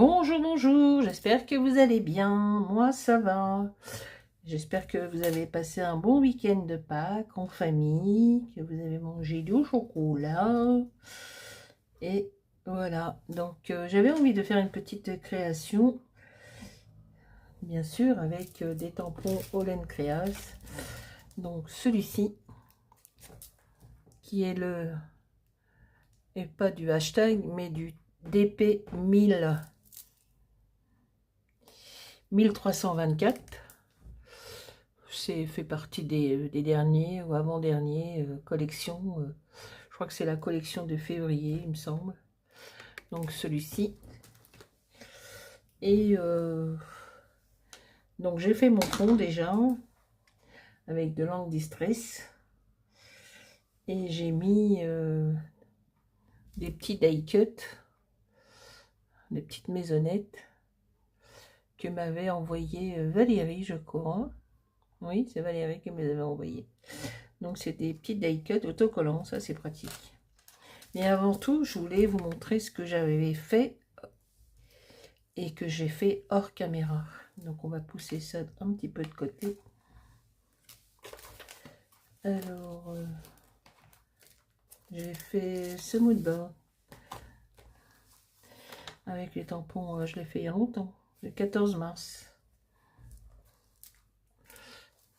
Bonjour, bonjour, j'espère que vous allez bien, moi ça va. J'espère que vous avez passé un bon week-end de Pâques en famille, que vous avez mangé du chocolat. Et voilà, donc j'avais envie de faire une petite création, bien sûr, avec des tampons Holland Creas. Donc celui-ci, qui est le, et pas du hashtag, mais du DP 1324. C'est fait partie des derniers ou avant-derniers collections. Je crois que c'est la collection de février, il me semble. Donc celui-ci. Et donc j'ai fait mon fond déjà avec de l'encre distress. Et j'ai mis des petits die cuts, des petites maisonnettes que m'avait envoyé Valérie, je crois. Oui, c'est Valérie qui me les avait envoyées. Donc c'est des petits die cuts autocollants, ça c'est pratique. Mais avant tout, je voulais vous montrer ce que j'avais fait et que j'ai fait hors caméra. Donc on va pousser ça un petit peu de côté. Alors, j'ai fait ce mood board avec les tampons, je l'ai fait il y a longtemps, le 14 mars.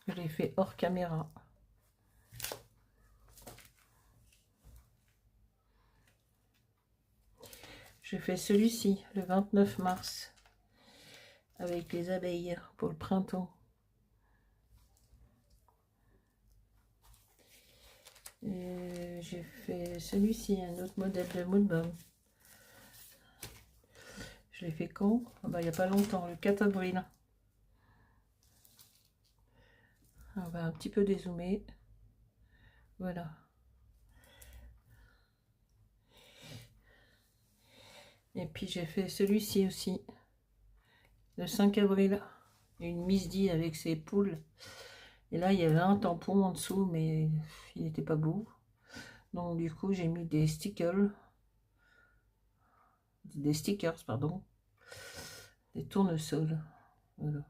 Je l'ai fait hors caméra. J'ai fait celui-ci le 29 mars avec les abeilles pour le printemps. J'ai fait celui-ci, un autre modèle de mood board. Je l'ai fait quand? Ah bah, il n'y a pas longtemps, le 4 avril. On va un petit peu dézoomer. Voilà. Et puis j'ai fait celui-ci aussi, le 5 avril, une misdi avec ses poules. Et là, il y avait un tampon en dessous, mais il n'était pas beau. Donc du coup, j'ai mis des stickers, pardon, des tournesols. Voilà.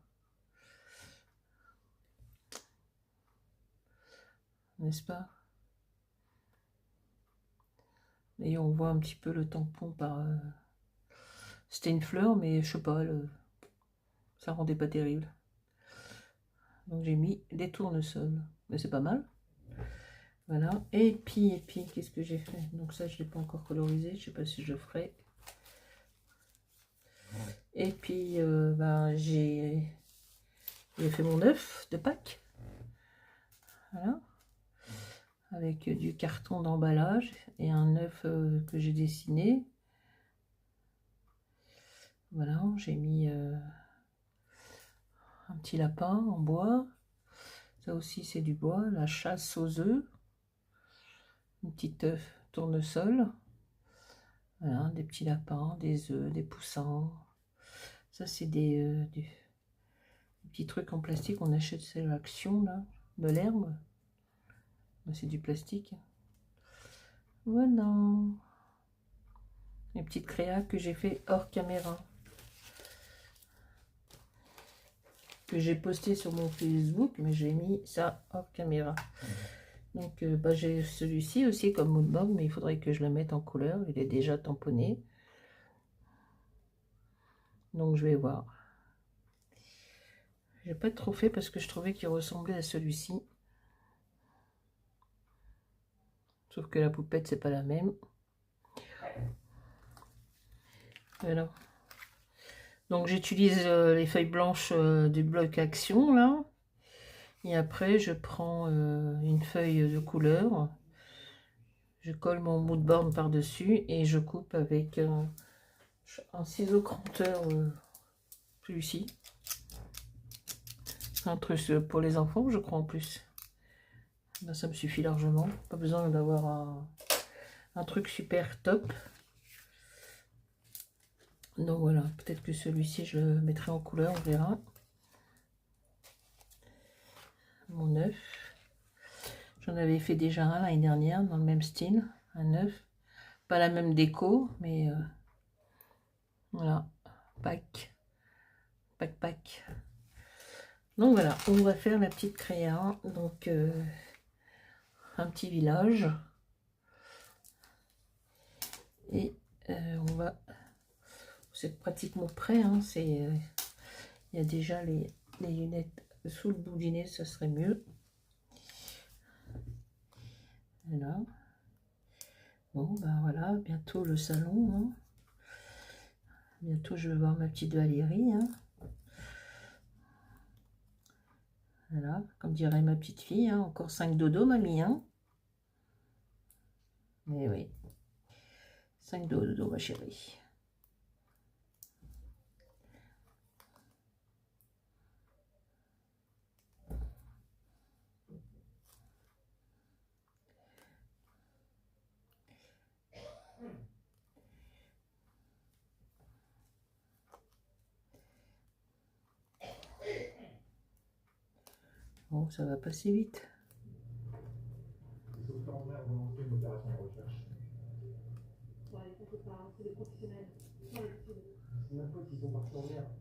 N'est-ce pas? Et on voit un petit peu le tampon par... C'était une fleur, mais je sais pas, ça rendait pas terrible. Donc j'ai mis des tournesols. Mais c'est pas mal. Voilà. Et puis qu'est-ce que j'ai fait? Donc ça, je l'ai pas encore colorisé. Je sais pas si je ferai. Et puis, j'ai fait mon œuf de Pâques. Voilà. Avec du carton d'emballage et un œuf que j'ai dessiné. Voilà, j'ai mis un petit lapin en bois. Ça aussi, c'est du bois. La chasse aux œufs. Une petite œuf tournesol. Voilà, des petits lapins, des œufs, des poussins. Ça, c'est des petits trucs en plastique qu'on achète chez l'Action, là, de l'herbe. C'est du plastique. Voilà. Les petites créas que j'ai fait hors caméra. Que j'ai posté sur mon Facebook, mais j'ai mis ça hors caméra. Donc j'ai celui-ci aussi comme moodboard, mais il faudrait que je le mette en couleur. Il est déjà tamponné. Donc je vais voir. J'ai pas trop fait parce que je trouvais qu'il ressemblait à celui-ci. Sauf que la poupette, c'est pas la même. Voilà. Donc j'utilise les feuilles blanches du bloc Action, là. Et après, je prends une feuille de couleur. Je colle mon moodboard par-dessus et je coupe avec un ciseau cranteur, celui-ci. Un truc pour les enfants, je crois, en plus. Ben, ça me suffit largement. Pas besoin d'avoir un truc super top. Donc voilà, peut-être que celui-ci, je le mettrai en couleur, on verra. Mon œuf. J'en avais fait déjà un l'année dernière, dans le même style. Un œuf. Pas la même déco, mais voilà. pack. Donc voilà, on va faire la petite créa. Donc un petit village. Et on va... C'est pratiquement prêt. Hein, il y a déjà les lunettes sous le bout du nez, ça serait mieux. Voilà. Bon, ben voilà, bientôt le salon. Hein. Bientôt, je vais voir ma petite Valérie. Hein. Voilà, comme dirait ma petite fille, hein, encore 5 dodo, mamie. Hein. Eh oui, 5 dodo, ma chérie. Bon, ça va passer vite.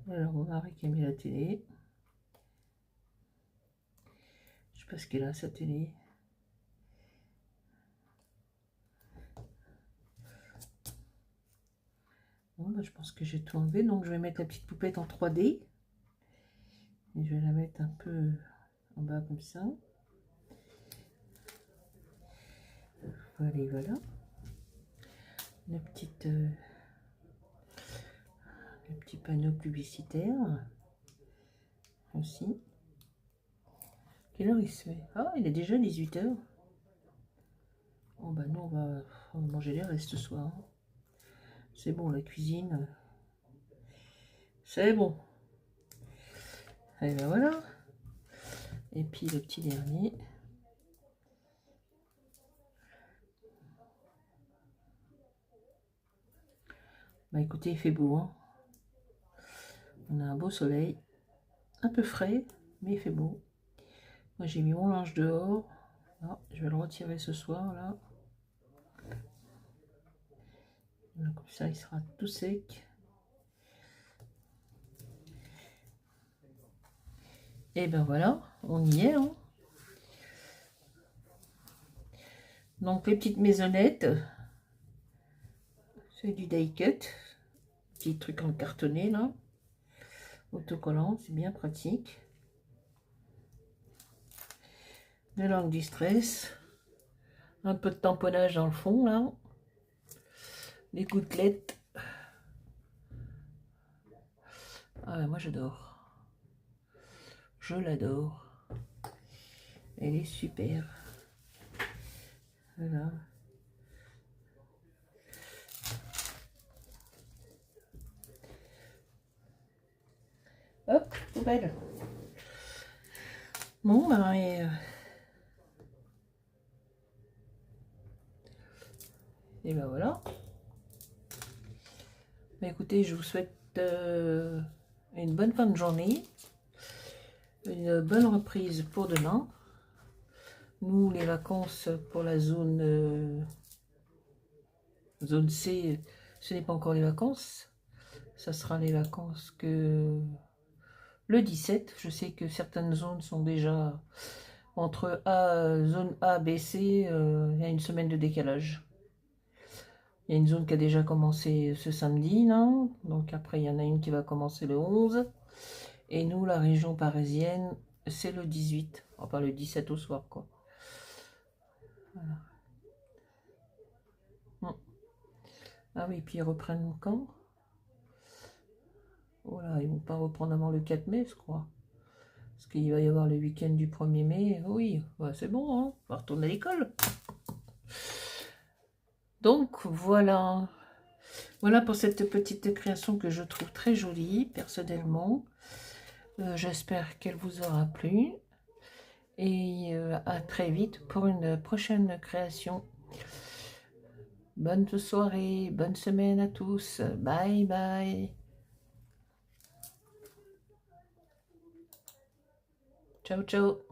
Alors, mon mari qui a mis la télé. Je sais pas ce qu'elle a, sa télé. Bon, bah, je pense que j'ai tout enlevé. Donc, je vais mettre la petite poupette en 3D. Et je vais la mettre un peu en bas comme ça. Voilà, et voilà. La petite... le petit panneau publicitaire. Aussi. Quelle heure il se fait? Ah, il est déjà 18 h. Oh bah non, on va manger les restes ce soir. C'est bon, la cuisine. C'est bon. Et ben voilà. Et puis le petit dernier. Bah écoutez, il fait beau. Hein. On a un beau soleil. Un peu frais, mais il fait beau. Moi j'ai mis mon linge dehors. Ah, je vais le retirer ce soir là. Voilà, comme ça il sera tout sec. Et ben voilà, on y est. Hein. Donc les petites maisonnettes. C'est du die cut. Petit truc en cartonné là. Autocollant, c'est bien pratique. De langue distress. Un peu de tamponnage dans le fond là. Les gouttelettes. Ah ouais, moi j'adore. Je l'adore. Elle est super. Voilà. Hop, poubelle. Bon, ben, et ben voilà. Ben, écoutez, je vous souhaite une bonne fin de journée. Une bonne reprise pour demain. Nous, les vacances pour la zone C, ce n'est pas encore les vacances. Ça sera les vacances que le 17. Je sais que certaines zones sont déjà entre zone A, B, C. Il y a une semaine de décalage. Il y a une zone qui a déjà commencé ce samedi, là. Donc après, il y en a une qui va commencer le 11. Et nous, la région parisienne, c'est le 18. Enfin, le 17 au soir, quoi. Voilà. Ah oui, puis ils reprennent quand? Voilà, ils vont pas reprendre avant le 4 mai, je crois. Parce qu'il va y avoir le week-end du 1er mai. Oui, ouais, c'est bon, hein, on va retourner à l'école. Donc, voilà. Voilà pour cette petite création que je trouve très jolie, personnellement. J'espère qu'elle vous aura plu. Et à très vite pour une prochaine création. Bonne soirée, bonne semaine à tous. Bye bye. Ciao, ciao.